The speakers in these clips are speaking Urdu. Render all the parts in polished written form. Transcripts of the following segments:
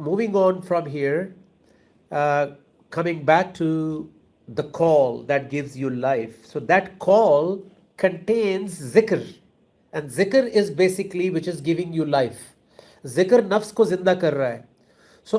moving on from here, coming back to the call that gives you life. So that call contains zikr, and zikr is basically which is giving you life. zikr nafs ko zinda kar raha hai. So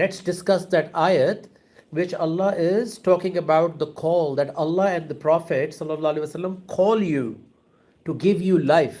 Let's discuss that ayat which Allah is talking about the call that Allah and the Prophet sallallahu alaihi wasallam call you to give you life.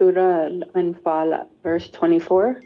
Surah Anfal, verse 24.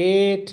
8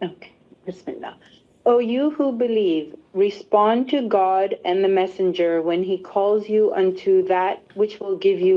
Okay, Bismillah. O you who believe, respond to God and the Messenger when he calls you unto that which will give you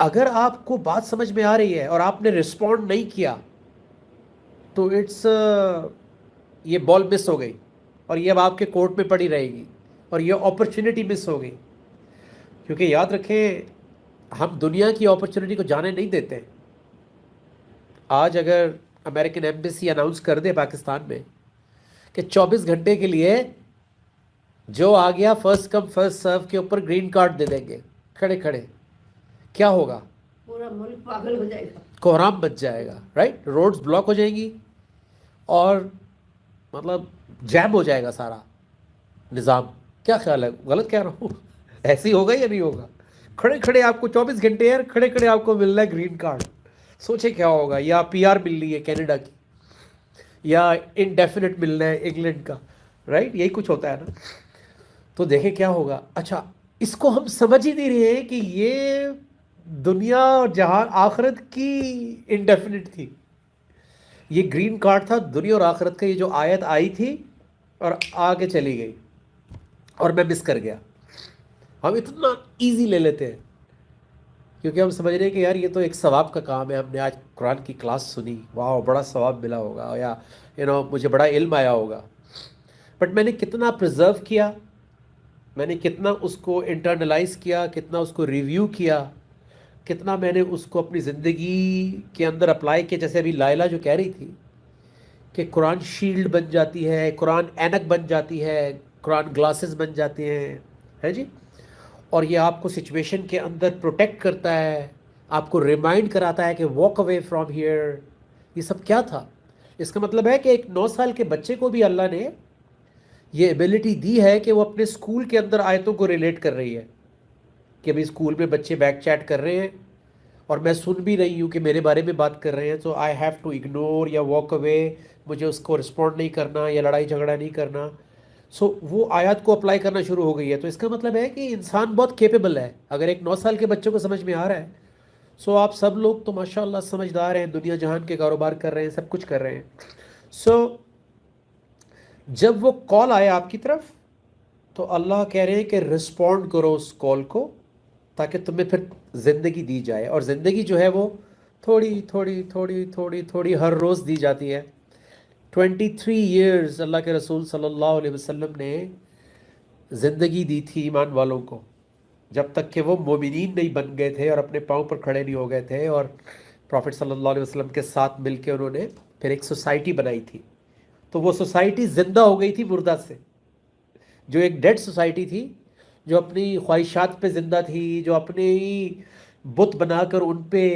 اگر آپ کو بات سمجھ میں آ رہی ہے اور آپ نے رسپونڈ نہیں کیا تو اٹس یہ بال مس ہو گئی اور یہ اب آپ کے کورٹ میں پڑی رہے گی اور یہ اپرچونٹی مس ہو گئی. کیونکہ یاد رکھیں ہم دنیا کی اپرچونٹی کو جانے نہیں دیتے. آج اگر امریکن ایمبیسی اناؤنس کر دے پاکستان میں کہ 24 گھنٹے کے لیے جو آ گیا فرسٹ کم فرسٹ سرو کے اوپر گرین کارڈ دے دیں گے کھڑے کھڑے, کیا ہوگا؟ پورا ملک پاگل ہو جائے گا, کوہرام بچ جائے گا, رائٹ؟ روڈز بلاک ہو جائیں گی اور مطلب جیم ہو جائے گا سارا نظام. کیا خیال ہے, غلط کہہ رہا ہوں؟ ایسے ہی ہوگا یا نہیں ہوگا؟ کھڑے کھڑے آپ کو 24 گھنٹے یار کھڑے کھڑے آپ کو مل رہا ہے گرین کارڈ. سوچے کیا ہوگا, یا پی آر مل رہی ہے کینیڈا کی, یا انڈیفینٹ مل رہا ہے انگلینڈ کا, رائٹ؟ یہی کچھ ہوتا ہے نا. تو دیکھیں کیا ہوگا. اچھا اس کو ہم سمجھ ہی نہیں رہے ہیں کہ یہ دنیا اور جہان آخرت کی انڈیفینٹ تھی. یہ گرین کارڈ تھا دنیا اور آخرت کا. یہ جو آیت آئی تھی اور آگے چلی گئی اور میں مس کر گیا. ہم اتنا ایزی لے لیتے ہیں کیونکہ ہم سمجھ رہے ہیں کہ یار یہ تو ایک ثواب کا کام ہے, ہم نے آج قرآن کی کلاس سنی, واہ بڑا ثواب ملا ہوگا, یا مجھے بڑا علم آیا ہوگا. بٹ میں نے کتنا پرزرو کیا, میں نے کتنا اس کو انٹرنلائز کیا, کتنا اس کو ریویو کیا, کتنا میں نے اس کو اپنی زندگی کے اندر اپلائی کیا. جیسے ابھی لائلہ جو کہہ رہی تھی کہ قرآن شیلڈ بن جاتی ہے, قرآن اینک بن جاتی ہے, قرآن گلاسز بن جاتے ہیں, ہے جی, اور یہ آپ کو سچویشن کے اندر پروٹیکٹ کرتا ہے, آپ کو ریمائنڈ کراتا ہے کہ واک اوے فرام ہیئر. یہ سب کیا تھا؟ اس کا مطلب ہے کہ ایک 9 سال کے بچے کو بھی اللہ نے یہ ایبلٹی دی ہے کہ وہ اپنے اسکول کے اندر آیتوں کو ریلیٹ کر رہی ہے کہ ابھی اسکول میں بچے بیک چیٹ کر رہے ہیں اور میں سن بھی رہی ہوں کہ میرے بارے میں بات کر رہے ہیں, تو آئی ہیو ٹو اگنور یا واک اوے, مجھے اس کو رسپونڈ نہیں کرنا یا لڑائی جھگڑا نہیں کرنا. سو وہ آیات کو اپلائی کرنا شروع ہو گئی ہے. تو اس کا مطلب ہے کہ انسان بہت کیپیبل ہے. اگر ایک 9 سال کے بچوں کو سمجھ میں آ رہا ہے, سو آپ سب لوگ تو ماشاء اللہ سمجھدار ہیں, دنیا جہان کے کاروبار کر رہے ہیں, سب کچھ کر رہے ہیں. سو جب وہ کال آیا آپ کی طرف تو اللہ کہہ رہے ہیں کہ رسپونڈ کرو اس کال کو تاکہ تمہیں پھر زندگی دی جائے. اور زندگی جو ہے وہ تھوڑی تھوڑی تھوڑی تھوڑی تھوڑی ہر روز دی جاتی ہے. 23 ایئرز اللہ کے رسول صلی اللہ علیہ وسلم نے زندگی دی تھی ایمان والوں کو, جب تک کہ وہ مومنین نہیں بن گئے تھے اور اپنے پاؤں پر کھڑے نہیں ہو گئے تھے. اور پروفٹ صلی اللہ علیہ وسلم کے ساتھ مل کے انہوں نے پھر ایک سوسائٹی بنائی تھی. تو وہ سوسائٹی زندہ ہو گئی تھی مردہ سے, جو ایک ڈیڈ سوسائٹی تھی, جو اپنی خواہشات پہ زندہ تھی, جو اپنے ہی بت بنا کر ان پہ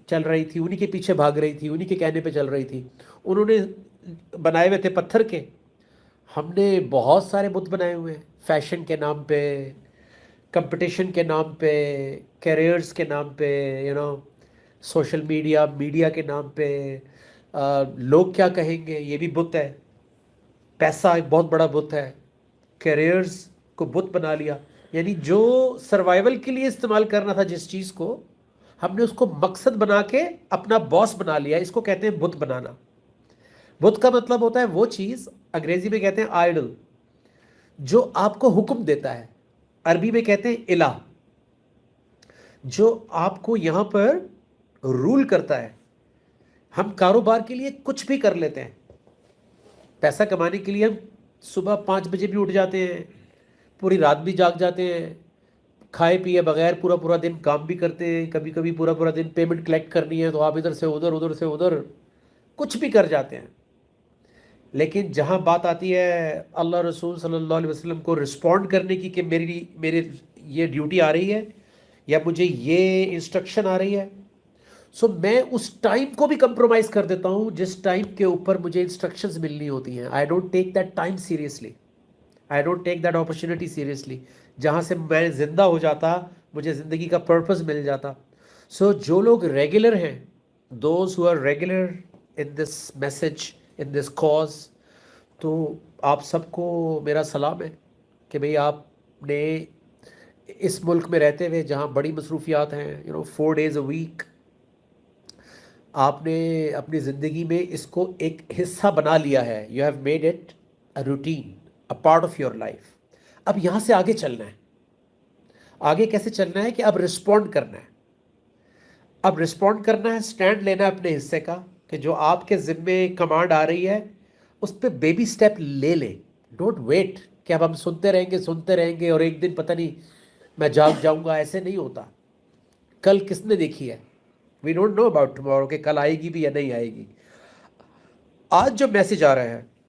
چل رہی تھی, انہی کے پیچھے بھاگ رہی تھی, انہی کے کہنے پہ چل رہی تھی. انہوں نے بنائے ہوئے تھے پتھر کے. ہم نے بہت سارے بت بنائے ہوئے ہیں, فیشن کے نام پہ, کمپٹیشن کے نام پہ, کیریئرز کے نام پہ, سوشل میڈیا کے نام پہ. لوگ کیا کہیں گے, یہ بھی بت ہے. پیسہ ایک بہت بڑا بت ہے. کیریئرز کو بت بنا لیا. یعنی جو سروائیول کے لیے استعمال کرنا تھا جس چیز کو, ہم نے اس کو مقصد بنا کے اپنا باس بنا لیا. اس کو کہتے ہیں بت بنانا. بت کا مطلب ہوتا ہے وہ چیز, انگریزی میں کہتے ہیں آئیڈل, جو آپ کو حکم دیتا ہے. عربی میں کہتے ہیں الہ, جو آپ کو یہاں پر رول کرتا ہے. ہم کاروبار کے لیے کچھ بھی کر لیتے ہیں. پیسہ کمانے کے لیے ہم صبح 5 بجے بھی اٹھ جاتے ہیں, پوری رات بھی جاگ جاتے ہیں, کھائے پیے بغیر پورا دن کام بھی کرتے ہیں. کبھی کبھی پورا دن پیمنٹ کلیکٹ کرنی ہے تو آپ ادھر سے ادھر, ادھر سے ادھر, کچھ بھی کر جاتے ہیں. لیکن جہاں بات آتی ہے اللہ رسول صلی اللہ علیہ وسلم کو رسپونڈ کرنے کی کہ میرے یہ ڈیوٹی آ رہی ہے یا مجھے یہ انسٹرکشن آ رہی ہے, سو میں اس ٹائم کو بھی کمپرومائز کر دیتا ہوں جس ٹائم کے اوپر مجھے انسٹرکشنز ملنی ہوتی ہیں. I don't take that time seriously, I don't take that opportunity seriously. جہاں سے میں زندہ ہو جاتا, مجھے زندگی کا پرپز مل جاتا. سو جو لوگ ریگولر ہیں, those who are regular in this message, in this cause, تو آپ سب کو میرا سلام ہے کہ بھئی آپ نے اس ملک میں رہتے ہوئے جہاں بڑی مصروفیات ہیں, 4 days a week, آپ نے اپنی زندگی میں اس کو ایک حصہ بنا لیا ہے. You have made it a routine, a part of your life. اب یہاں سے آگے چلنا ہے. آگے کیسے چلنا ہے کہ اب رسپونڈ کرنا ہے. اب رسپونڈ کرنا ہے، سٹینڈ لینا ہے اپنے حصے کا کہ جو آپ کے ذمے کمانڈ آ رہی ہے اس پہ بیبی سٹیپ لے لیں. ڈونٹ ویٹ کہ اب ہم سنتے رہیں گے اور ایک دن پتہ نہیں میں جاگ جاؤں گا. ایسے نہیں ہوتا. کل کس نے دیکھی ہے؟ We don't know about tomorrow کہ کل آئے گی بھی یا نہیں آئے گی. آج جو میسج آ رہا ہے